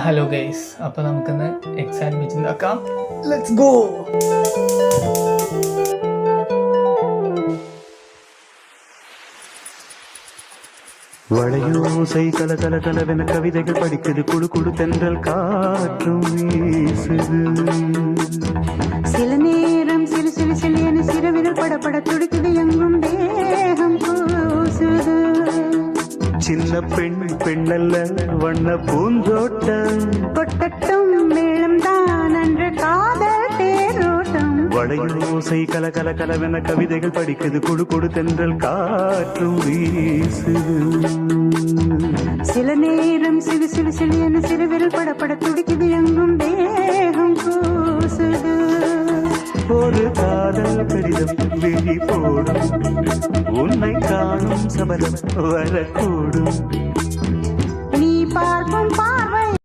Hello guys, അപ്പോൾ നമുക്കിന്ന് exam വെച്ച് ഉണ്ടാക്കാം. Let's go. வளையோசை கல கல கலவென கவிதைகள் படிக்குது, குழு குழு தென்றல் காற்றும் வீசுது. சில நேரம் சிறு சிறு சிறு என சிறுவிரல் படப்பட துடிக்குது, எங்கும் தேகம் கூசுது. சின்ன பெண் பெண்ணல்ல வண்ண பூந்தோட்டம், கொட்டட்டும் மேளம் தான் அன்று காதல் தேரோட்டம். வளையோசை கல கல கலவென கவிதைகள் படிக்குது, குழு குழு தென்றல் காற்றும் வீசுது. சில நேரம் சிறு சிறு சிறு என சிறுவிரல் படப்பட துடிக்குது, எங்கும் தேகம் கூசுது. ஒரு காதல் கடிதம் விழி போடும், உன்னை காணும் சபலம் வரக்கூடும்.